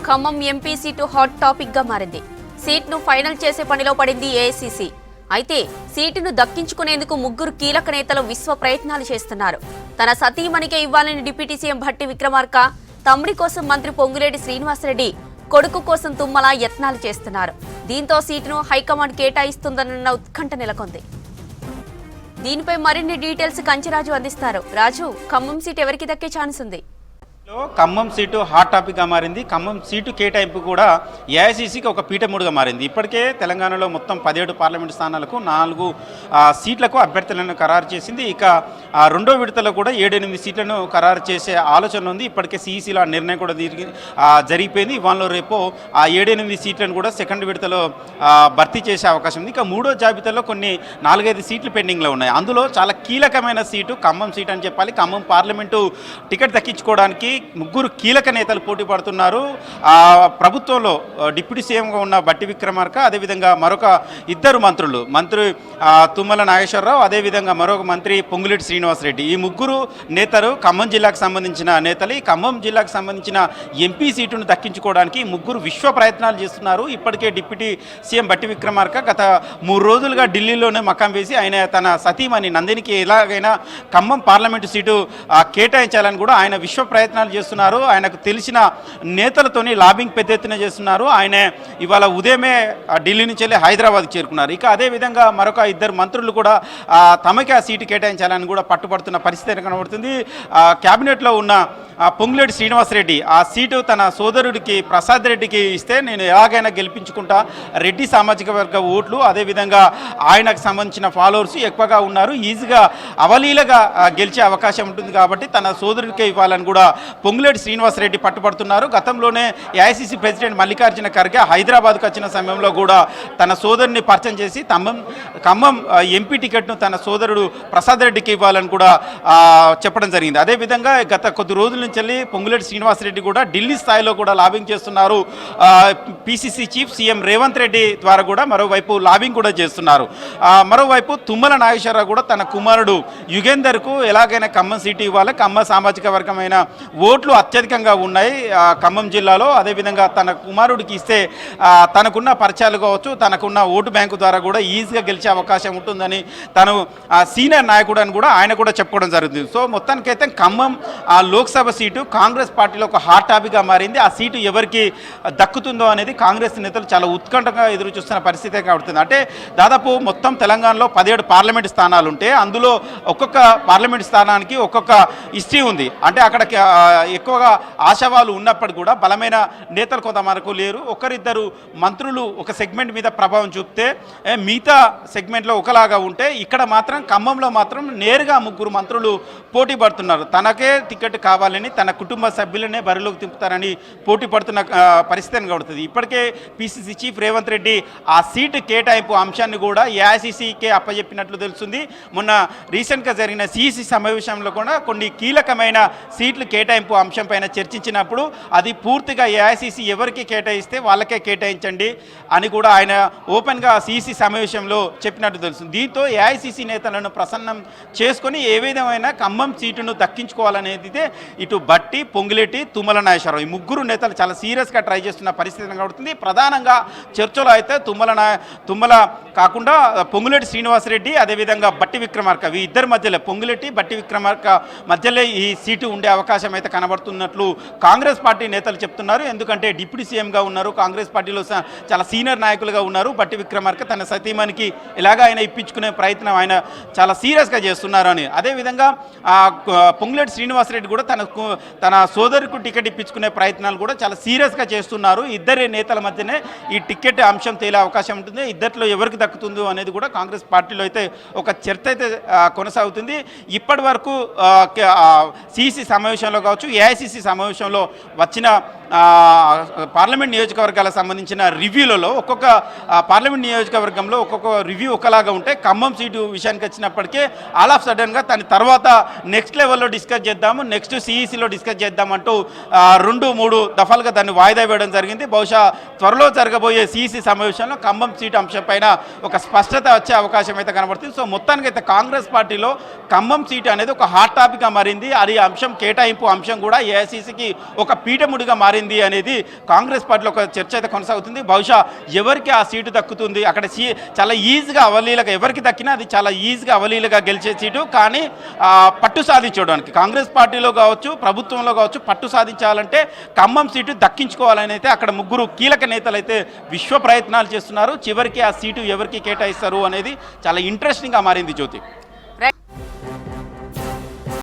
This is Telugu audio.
Khammam MP seat hot topic గా మారింది. సీట్ను ఫైనల్ చేసే పనిలో పడింది ఏఐసీసీ. అయితే సీటును దక్కించుకునేందుకు ముగ్గురు కీలక నేతలు విశ్వ ప్రయత్నాలు చేస్తున్నారు. తన సతీమణికే ఇవ్వాలని డిప్యూటీ సీఎం భట్టి విక్రమార్క, తమ్ముడి కోసం మంత్రి పొంగులేటి శ్రీనివాసరెడ్డి, కొడుకు కోసం తుమ్మల యత్నాలు చేస్తున్నారు. దీంతో సీటును హైకమాండ్ కేటాయిస్తుందన్న ఉత్కంఠ నెలకొంది. దీనిపై మరిన్ని డీటెయిల్స్ కంచిరాజు అందిస్తారు. రాజు, ఖమ్మం సీటు ఎవరికి దక్కే ఛాన్స్ ఉంది? ఖమ్మం సీటు హాట్ టాపిక్గా మారింది. ఖమ్మం సీటు కేటాయింపు కూడా ఏఐసీసీకి ఒక పీఠమూడుగా మారింది. ఇప్పటికే తెలంగాణలో మొత్తం 17 పార్లమెంటు స్థానాలకు 4 సీట్లకు అభ్యర్థులను ఖరారు చేసింది. ఇక రెండో విడతలో కూడా 7-8 సీట్లను ఖరారు చేసే ఆలోచన ఉంది. ఇప్పటికే సిఈసీలో ఆ నిర్ణయం కూడా జరిగిపోయింది. ఇవాళ రేపు ఆ 7-8 సీట్లను కూడా సెకండ్ విడతలో భర్తీ చేసే అవకాశం ఉంది. ఇక మూడో జాబితాలో కొన్ని 4-5 సీట్లు పెండింగ్లో ఉన్నాయి. అందులో చాలా కీలకమైన సీటు ఖమ్మం సీట్ అని చెప్పాలి. ఖమ్మం పార్లమెంటు టికెట్ దక్కించుకోవడానికి ముగ్గురు కీలక నేతలు పోటీ పడుతున్నారు. ప్రభుత్వంలో డిప్యూటీ సీఎంగా ఉన్న భట్టి విక్రమార్క, అదేవిధంగా మరొక ఇద్దరు మంత్రి తుమ్మల నాగేశ్వరరావు, అదేవిధంగా మరొక మంత్రి పొంగులేటి శ్రీనివాసరెడ్డి. ఈ ముగ్గురు నేతలు ఖమ్మం జిల్లాకు సంబంధించిన నేతలు. ఈ ఖమ్మం జిల్లాకు సంబంధించిన ఎంపీ సీటును దక్కించుకోవడానికి ముగ్గురు విశ్వ ప్రయత్నాలు చేస్తున్నారు. ఇప్పటికే డిప్యూటీ సీఎం భట్టి విక్రమార్క గత 3 రోజులుగా ఢిల్లీలోనే మకాం వేసి ఆయన తన సతీమణి నందినికి ఎలాగైనా ఖమ్మం పార్లమెంటు సీటు కేటాయించాలని కూడా ఆయన విశ్వ ప్రయత్నాలు చేస్తున్నారు. ఆయనకు తెలిసిన నేతలతోని లాబింగ్ పెద్ద ఎత్తున చేస్తున్నారు. ఆయన ఇవాళ ఉదయమే ఢిల్లీ నుంచి వెళ్ళి హైదరాబాద్కి చేరుకున్నారు. ఇక అదేవిధంగా మరొక ఇద్దరు మంత్రులు కూడా తమకి ఆ సీటు కేటాయించాలని కూడా పట్టుబడుతున్న పరిస్థితి కనబడుతుంది. క్యాబినెట్లో ఉన్న పొంగులేటి శ్రీనివాసరెడ్డి ఆ సీటు తన సోదరుడికి ప్రసాద్ రెడ్డికి ఇస్తే నేను ఎలాగైనా గెలిపించుకుంటా, రెడ్డి సామాజిక వర్గ ఓట్లు అదేవిధంగా ఆయనకు సంబంధించిన ఫాలోవర్స్ ఎక్కువగా ఉన్నారు, ఈజీగా అవలీలగా గెలిచే అవకాశం ఉంటుంది కాబట్టి తన సోదరుడికే ఇవ్వాలని కూడా పొంగులేటి శ్రీనివాసరెడ్డి పట్టుబడుతున్నారు. గతంలోనే ఏఐసీసీ ప్రెసిడెంట్ మల్లికార్జున ఖర్గే హైదరాబాద్కు వచ్చిన సమయంలో కూడా తన సోదరుని పరిచయం చేసి ఖమ్మం ఎంపీ టికెట్ను తన సోదరుడు ప్రసాద్ రెడ్డికి ఇవ్వాలని కూడా చెప్పడం జరిగింది. అదేవిధంగా గత కొద్ది రోజుల నుంచి వెళ్ళి పొంగులేటి శ్రీనివాసరెడ్డి కూడా ఢిల్లీ స్థాయిలో కూడా లాబింగ్ చేస్తున్నారు. PCC chief CM Revanth Reddy ద్వారా కూడా మరోవైపు లాబింగ్ కూడా చేస్తున్నారు. మరోవైపు తుమ్మల నాగేశ్వరరావు కూడా తన కుమారుడు యుగేందర్కు ఎలాగైనా ఖమ్మం సీటు ఇవ్వాలి, ఖమ్మం సామాజిక వర్గమైన ఓట్లు అత్యధికంగా ఉన్నాయి ఖమ్మం జిల్లాలో, అదేవిధంగా తన కుమారుడికి ఇస్తే తనకున్న పరిచయాలు కావచ్చు, తనకున్న ఓటు బ్యాంకు ద్వారా కూడా ఈజీగా గెలిచే అవకాశం ఉంటుందని తను సీనియర్ నాయకుడు అని కూడా ఆయన కూడా చెప్పుకోవడం జరుగుతుంది. సో మొత్తానికైతే ఖమ్మం లోక్సభ సీటు కాంగ్రెస్ పార్టీలో ఒక హాట్ టాపిక్గా మారింది. ఆ సీటు ఎవరికి దక్కుతుందో అనేది కాంగ్రెస్ నేతలు చాలా ఉత్కంఠగా ఎదురు చూస్తున్న పరిస్థితి కనబడుతుంది. అంటే దాదాపు మొత్తం తెలంగాణలో 17 పార్లమెంటు స్థానాలు ఉంటే అందులో ఒక్కొక్క పార్లమెంటు స్థానానికి ఒక్కొక్క హిస్టరీ ఉంది. అంటే అక్కడ ఎక్కువగా ఆశావాలు ఉన్నప్పటికీ కూడా బలమైన నేతలు కొంతవరకు లేరు. ఒకరిద్దరు మంత్రులు ఒక సెగ్మెంట్ మీద ప్రభావం చూపితే మిగతా సెగ్మెంట్లో ఒకలాగా ఉంటే ఇక్కడ మాత్రం ఖమ్మంలో మాత్రం నేరుగా ముగ్గురు మంత్రులు పోటీ పడుతున్నారు. తనకే టికెట్ కావాలని తన కుటుంబ సభ్యులనే బరిలోకి తిప్పుతారని పోటీ పడుతున్న పరిస్థితి కనబడుతుంది. ఇప్పటికే పిసిసి చీఫ్ రేవంత్ రెడ్డి ఆ సీటు కేటాయింపు అంశాన్ని కూడా ఏఐసీసీకే అప్పచెప్పినట్లు తెలుస్తుంది. మొన్న రీసెంట్గా జరిగిన సిఈసీ సమావేశంలో కూడా కొన్ని కీలకమైన సీట్లు కేటాయింపు అంశం పైన చర్చించినప్పుడు అది పూర్తిగా ఏఐసీసీ ఎవరికి కేటాయిస్తే వాళ్ళకే కేటాయించండి అని కూడా ఆయన ఓపెన్గా సిఈసీ సమావేశంలో చెప్పినట్టు తెలుస్తుంది. దీంతో ఏఐసీసీ నేతలను ప్రసన్నం చేసుకొని ఏ విధమైన ఖమ్మం సీటును దక్కించుకోవాలనేది ఇటు భట్టి, పొంగులేటి, తుమ్మల నాగేశ్వరరావు ఈ ముగ్గురు నేతలు చాలా సీరియస్గా ట్రై చేస్తున్న పరిస్థితి కనబడుతుంది. ప్రధానంగా చర్చలో అయితే తుమ్మల కాకుండా పొంగులేటి శ్రీనివాసరెడ్డి అదేవిధంగా భట్టి విక్రమార్క ఈ ఇద్దరి మధ్యలో పొంగులేటి భట్టి విక్రమార్క మధ్యలో ఈ సీటు ఉండే అవకాశం అయితే కనబడుతున్నట్లు కాంగ్రెస్ పార్టీ నేతలు చెప్తున్నారు. ఎందుకంటే డిప్యూటీ సీఎంగా ఉన్నారు, కాంగ్రెస్ పార్టీలో చాలా సీనియర్ నాయకులుగా ఉన్నారు. భట్టి విక్రమార్క తన సతీమణికి ఎలాగ ఆయన ఇప్పించుకునే ప్రయత్నం ఆయన చాలా సీరియస్గా చేస్తున్నారు అని. అదేవిధంగా పొంగులేటి శ్రీనివాసరెడ్డి కూడా తన సోదరుకు టికెట్ ఇప్పించుకునే ప్రయత్నాలు కూడా చాలా సీరియస్గా చేస్తున్నారు. ఇద్దరి నేతల మధ్యనే ఈ టికెట్ అంశం తేలే అవకాశం ఉంటుంది. ఇద్దరిలో ఎవరికి దక్కుతుందో అనేది కూడా కాంగ్రెస్ పార్టీలో అయితే ఒక చర్చ అయితే కొనసాగుతుంది. ఇప్పటి వరకు సిఈసీ సమావేశంలో కావచ్చు, ఏఐసీసీ సమావేశంలో వచ్చిన పార్లమెంట్ నియోజకవర్గాలకు సంబంధించిన రివ్యూలలో ఒక్కొక్క పార్లమెంట్ నియోజకవర్గంలో ఒక్కొక్క రివ్యూ ఒకలాగా ఉంటే ఖమ్మం సీటు విషయానికి వచ్చినప్పటికీ ఆల్ ఆఫ్ సడన్గా దాని తర్వాత నెక్స్ట్ లెవెల్లో డిస్కస్ చేద్దాము, నెక్స్ట్ సిఈసీలో డిస్కస్ చేద్దామంటూ 2-3 దఫాలుగా దాన్ని వాయిదా వేయడం జరిగింది. బహుశా త్వరలో జరగబోయే సిఈసీ సమావేశంలో ఖమ్మం సీటు అంశం పైన ఒక స్పష్టత వచ్చే అవకాశం అయితే కనబడుతుంది. సో మొత్తానికైతే కాంగ్రెస్ పార్టీలో ఖమ్మం సీటు అనేది ఒక హాట్ టాపిక్గా మారింది. అది అంశం కేటాయింపు అంశం కూడా ఏఐసీసీకి ఒక పీఠముడిగా మారింది. మారింది అనేది కాంగ్రెస్ పార్టీలో ఒక చర్చ అయితే కొనసాగుతుంది. బహుశా ఎవరికి ఆ సీటు దక్కుతుంది, అక్కడ చాలా ఈజీగా అవలీలగా ఎవరికి దక్కినా అది చాలా ఈజీగా అవలీలగా గెలిచే సీటు. కానీ పట్టు సాధించడానికి కాంగ్రెస్ పార్టీలో కావచ్చు, ప్రభుత్వంలో కావచ్చు, పట్టు సాధించాలంటే ఖమ్మం సీటు దక్కించుకోవాలని అయితే అక్కడ ముగ్గురు కీలక నేతలు అయితే విశ్వ ప్రయత్నాలు చేస్తున్నారు. చివరికి ఆ సీటు ఎవరికి కేటాయిస్తారు అనేది చాలా ఇంట్రెస్టింగ్గా మారింది జ్యోతి.